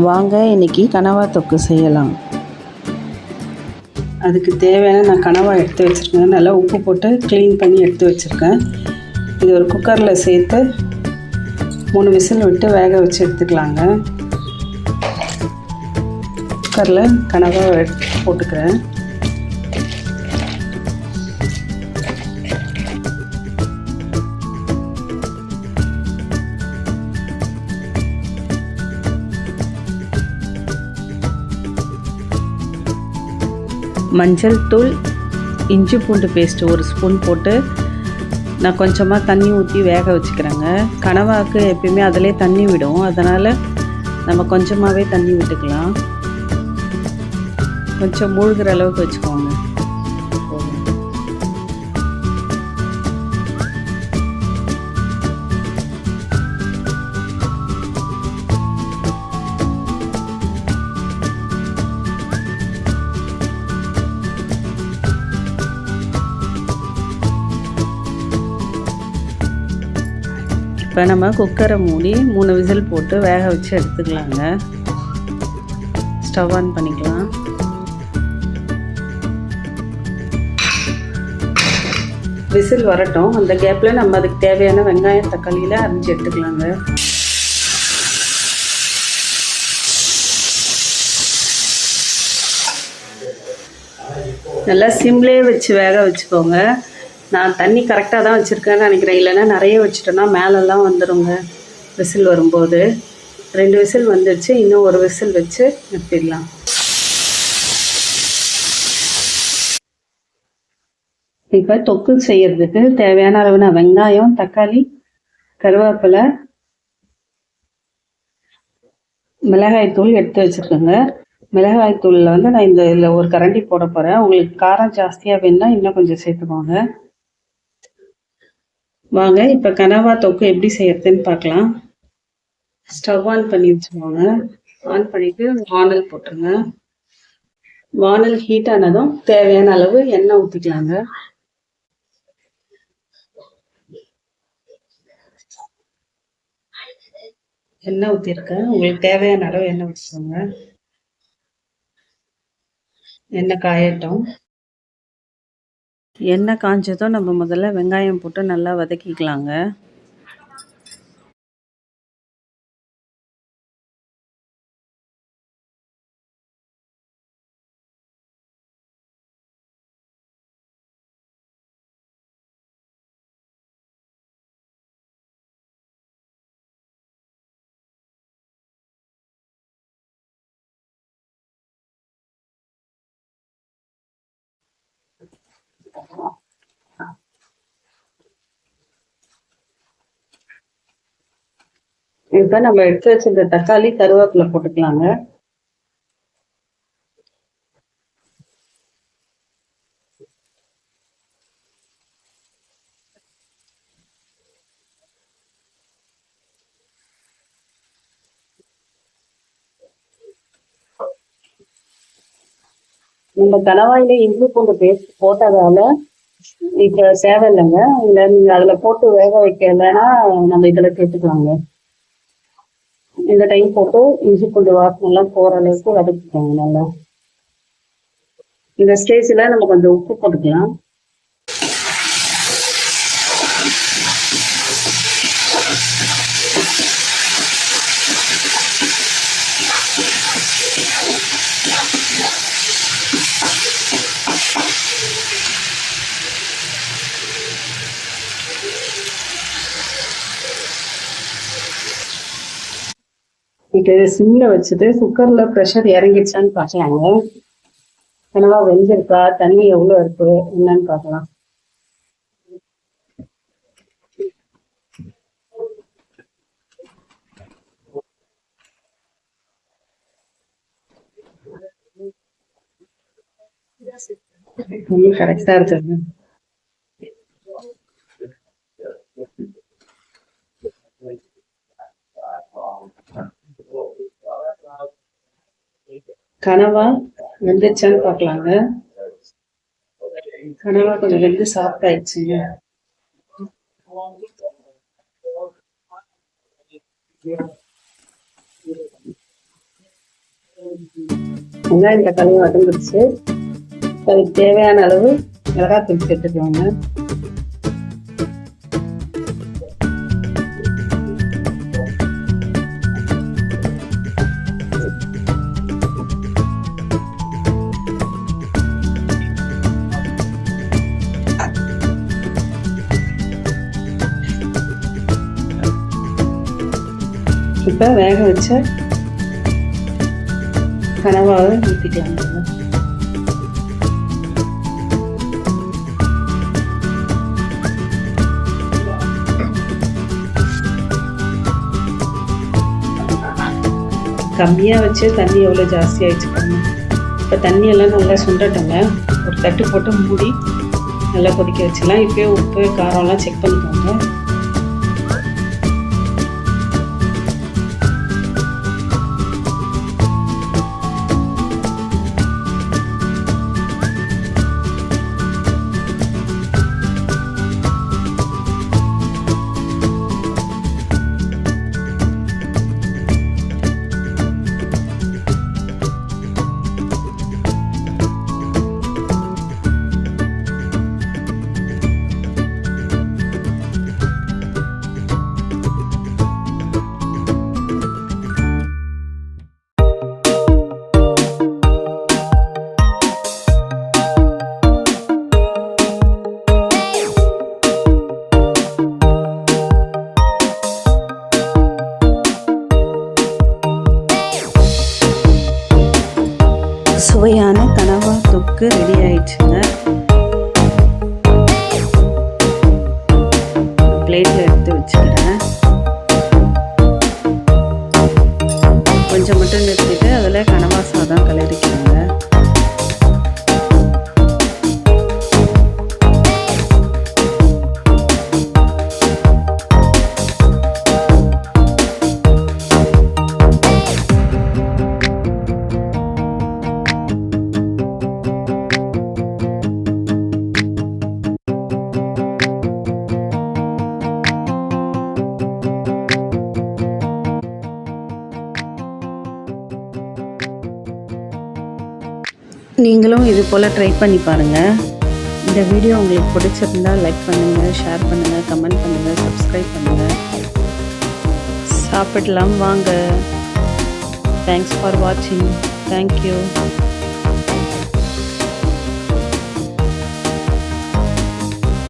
வாங்க இன்றைக்கி கனவா தொக்கு செய்யலாம். அதுக்கு தேவையான நான் கனவா எடுத்து வச்சுருக்கேன். நல்லா உப்பு போட்டு க்ளீன் பண்ணி எடுத்து வச்சுருக்கேன். இது ஒரு குக்கரில் சேர்த்து 3 விசில் விட்டு வேக வச்சு எடுத்துக்கலாங்க. குக்கரில் கனவா போட்டுக்கிறேன். மஞ்சள் தூள், இஞ்சி பூண்டு பேஸ்ட்டு 1 ஸ்பூன் போட்டு நான் கொஞ்சமாக தண்ணி ஊற்றி வேக வச்சுக்கிறேங்க. கனவாக்கு எப்பயுமே அதிலே தண்ணி விடும், அதனால் நம்ம கொஞ்சமாகவே தண்ணி விட்டுக்கலாம். கொஞ்சம் மூழ்கிற அளவுக்கு வச்சுக்கோங்க. இப்போ நம்ம குக்கரை மூடி 3 விசில் போட்டு வேக வச்சு எடுத்துக்கலாங்க. ஸ்டவ் ஆன் பண்ணிக்கலாம். விசில் வரட்டும். அந்த கேப்பில் நம்ம அதுக்கு தேவையான வெங்காயம் தக்காளியில் அரிஞ்சு எடுத்துக்கலாங்க. நல்லா சிம்லேயே வச்சு வேக வச்சுக்கோங்க. நான் தண்ணி கரெக்டாக தான் வச்சுருக்கேன்னு நினைக்கிறேன். இல்லைன்னா நிறைய வச்சுட்டோன்னா மேலெல்லாம் வந்துடுங்க விசில் வரும்போது. 2 விசில் வந்துடுச்சு. இன்னும் 1 விசில் வச்சு நிறுத்திடலாம். இப்போ தொக்கு செய்கிறதுக்கு தேவையான அளவு நான் வெங்காயம், தக்காளி, கருவேப்பிலை, மிளகாய்த்தூள் எடுத்து வச்சுருக்கேங்க. மிளகாய்த்தூளில் வந்து நான் இதில் 1 கரண்டி போட போகிறேன். உங்களுக்கு காரம் ஜாஸ்தியாக வேணுன்னா இன்னும் கொஞ்சம் சேர்த்துக்கோங்க. வாங்க இப்போ கனவா தொக்கு எப்படி செய்யறதுன்னு பார்க்கலாம். ஸ்டவ் ஆன் பண்ணி வச்சுக்கோங்க. ஆன் பண்ணிவிட்டு வானல் போட்டுருங்க. வானல் ஹீட் ஆனதும் தேவையான அளவு எண்ணெய் ஊற்றிக்கலாங்க. எண்ணெய் ஊற்றிருக்கேன். உங்களுக்கு தேவையான அளவு எண்ணெய் ஊற்றிக்கோங்க. எண்ணெய் காயட்டும். எண்ணெய் காஞ்சதும் நம்ம முதல்ல வெங்காயம் போட்டு நல்லா வதக்கிக்கலாங்க. இப்போ நம்ம எடுத்து வச்சிருந்த தக்காளி, கருவேப்பிலை போட்டுக்கலாங்க. நம்ம கணவாயில இஞ்சி பூண்டு பேஸ்ட் போட்டதால இப்போ தேவையில்லைங்க. இல்லை நீங்கள் அதில் போட்டு வேக வைக்கலைன்னா நம்ம இதில் சேர்த்துக்கலாங்க. இந்த டைம் போட்டு இஞ்சி பூண்டு வாசனைலாம் போகிற அளவுக்கு வதக்கிக்கோங்க நல்லா. இந்த ஸ்டேஜில் நம்ம கொஞ்சம் உப்பு போட்டுக்கலாம். இப்போ இதை சிம்மில் வச்சுட்டு குக்கரில் ப்ரெஷர் இறங்கிடுச்சான்னு பார்க்கலாங்க. கனவா வெந்திருக்கா, தண்ணி எவ்வளோ இருக்கு என்னன்னு பார்க்கலாம். கரெக்டா இருக்குங்க. கனவா வெந்துச்சான்னு பார்க்கலாங்க. கனவா கொஞ்சம் வெந்து சாஃப்ட் ஆயிடுச்சுங்க. வெங்காயம் தக்காளி வதங்கிடுச்சு. அதுக்கு தேவையான அளவு மிளகாத்தூள் சேர்த்துக்குவாங்க. இப்போ வேக வச்ச கனவாவை ஊற்றிக்கலாம். கம்மியாக வச்சு தண்ணி எவ்வளோ ஜாஸ்தி ஆயிடுச்சுக்காங்க. இப்போ தண்ணியெல்லாம் நல்லா சுண்டட்டுங்க. ஒரு தட்டு போட்டு மூடி நல்லா கொதிக்க வச்சுக்கலாம். இப்போயே உப்பு காரம்லாம் செக் பண்ணிக்கோங்க. சுவையான கனவா தொக்கு ரெடி ஆயிடுச்சுங்க. பிளேட்ல எடுத்து வச்சுக்கிறேன். கொஞ்சம் மட்டும் நிறுத்திட்டு அதில் கனவா சாதம் கலரிக்கிறேங்க. நீங்களும் இது போல் ட்ரை பண்ணி பாருங்கள். இந்த வீடியோ உங்களுக்கு பிடிச்சிருந்தால் லைக் பண்ணுங்கள், ஷேர் பண்ணுங்கள், கமெண்ட் பண்ணுங்கள், சப்ஸ்கிரைப் பண்ணுங்கள். சாப்பிடலாம் வாங்க. தேங்க்ஸ் ஃபார் வாட்சிங். தேங்க்யூ.